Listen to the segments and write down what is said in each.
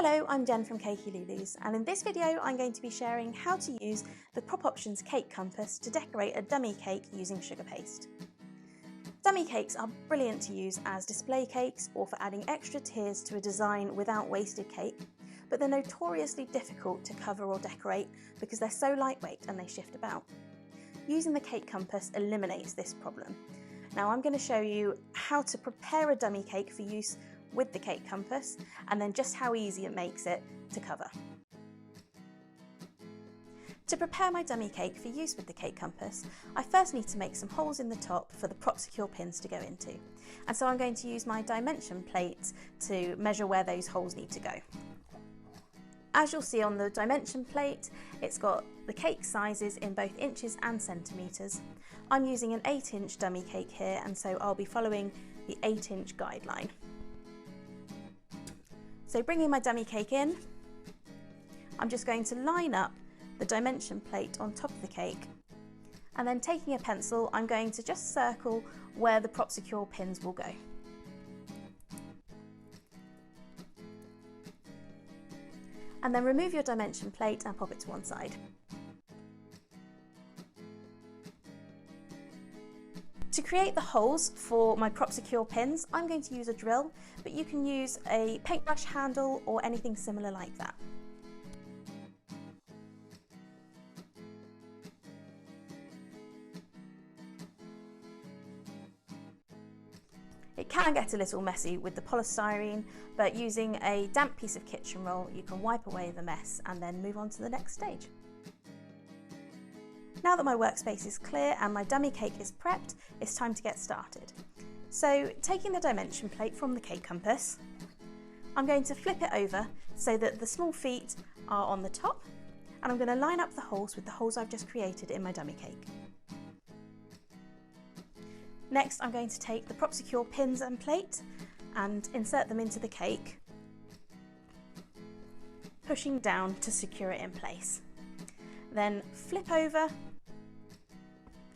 Hello, I'm Jen from Cakey Lulu's, and in this video I'm going to be sharing how to use the PropOptions cake compass to decorate a dummy cake using sugar paste. Dummy cakes are brilliant to use as display cakes or for adding extra tiers to a design without wasted cake, but they're notoriously difficult to cover or decorate because they're so lightweight and they shift about. Using the cake compass eliminates this problem. Now I'm going to show you how to prepare a dummy cake for use with the cake compass, and then just how easy it makes it to cover. To prepare my dummy cake for use with the cake compass, I first need to make some holes in the top for the PropSecure pins to go into. And so I'm going to use my dimension plate to measure where those holes need to go. As you'll see on the dimension plate, it's got the cake sizes in both inches and centimetres. I'm using an 8-inch dummy cake here, and so I'll be following the 8-inch guideline. So bringing my dummy cake in, I'm just going to line up the dimension plate on top of the cake, and then taking a pencil, I'm going to just circle where the PropSecure pins will go. And then remove your dimension plate and pop it to one side. To create the holes for my PropSecure pins, I'm going to use a drill, but you can use a paintbrush handle or anything similar like that. It can get a little messy with the polystyrene, but using a damp piece of kitchen roll, you can wipe away the mess and then move on to the next stage. Now that my workspace is clear and my dummy cake is prepped, it's time to get started. So taking the dimension plate from the cake compass, I'm going to flip it over so that the small feet are on the top, and I'm going to line up the holes with the holes I've just created in my dummy cake. Next, I'm going to take the PropSecure pins and plate and insert them into the cake, pushing down to secure it in place. Then flip over,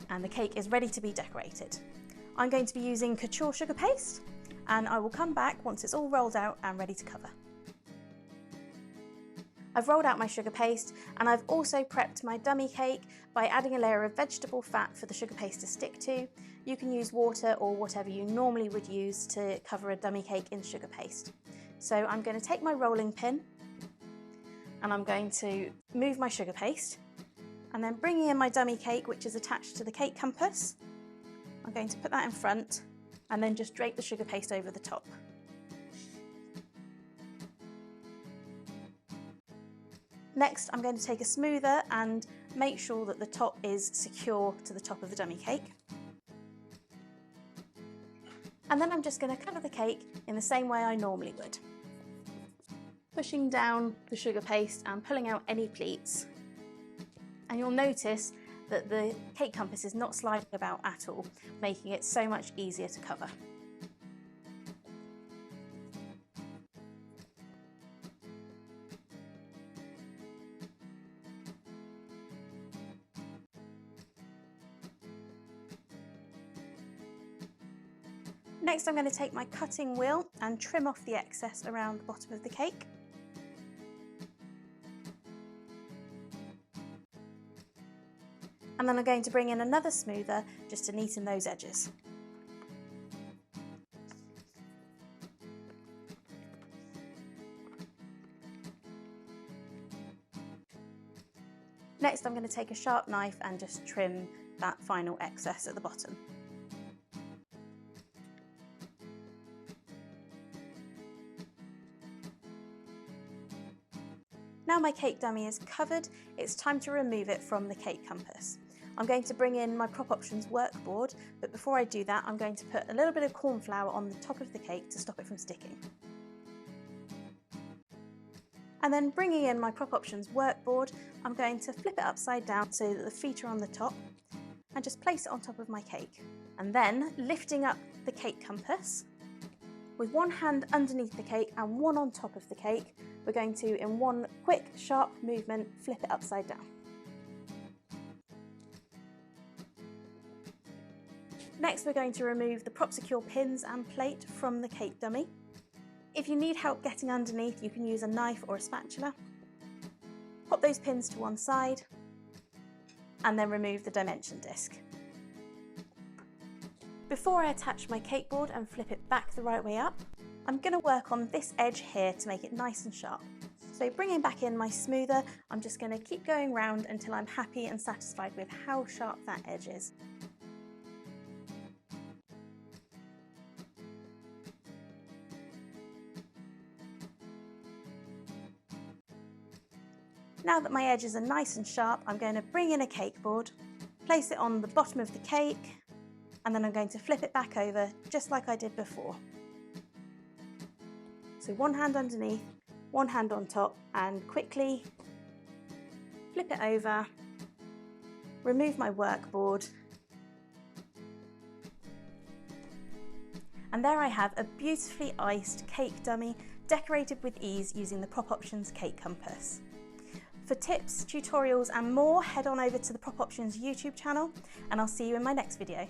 and the cake is ready to be decorated. I'm going to be using couture sugar paste, and I will come back once it's all rolled out and ready to cover. I've rolled out my sugar paste, and I've also prepped my dummy cake by adding a layer of vegetable fat for the sugar paste to stick to. You can use water or whatever you normally would use to cover a dummy cake in sugar paste. So I'm going to take my rolling pin, and I'm going to move my sugar paste, and then bringing in my dummy cake, which is attached to the cake compass, I'm going to put that in front and then just drape the sugar paste over the top. Next, I'm going to take a smoother and make sure that the top is secure to the top of the dummy cake. And then I'm just going to cover the cake in the same way I normally would, pushing down the sugar paste and pulling out any pleats. And you'll notice that the cake compass is not sliding about at all, making it so much easier to cover. Next, I'm going to take my cutting wheel and trim off the excess around the bottom of the cake. And then I'm going to bring in another smoother just to neaten those edges. Next, I'm going to take a sharp knife and just trim that final excess at the bottom. Now my cake dummy is covered, it's time to remove it from the cake compass. I'm going to bring in my PropOptions workboard, but before I do that, I'm going to put a little bit of corn flour on the top of the cake to stop it from sticking. And then bringing in my PropOptions workboard, I'm going to flip it upside down so that the feet are on the top, and just place it on top of my cake. And then lifting up the cake compass, with one hand underneath the cake and one on top of the cake, we're going to, in one quick, sharp movement, flip it upside down. Next, we're going to remove the PropSecure pins and plate from the cake dummy. If you need help getting underneath, you can use a knife or a spatula. Pop those pins to one side and then remove the dimension disc. Before I attach my cake board and flip it back the right way up, I'm going to work on this edge here to make it nice and sharp. So bringing back in my smoother, I'm just going to keep going round until I'm happy and satisfied with how sharp that edge is. Now that my edges are nice and sharp, I'm going to bring in a cake board, place it on the bottom of the cake, and then I'm going to flip it back over just like I did before. So one hand underneath, one hand on top, and quickly flip it over, remove my work board, and there I have a beautifully iced cake dummy decorated with ease using the PropOptions Cake Compass. For tips, tutorials and more, head on over to the PropOptions YouTube channel, and I'll see you in my next video.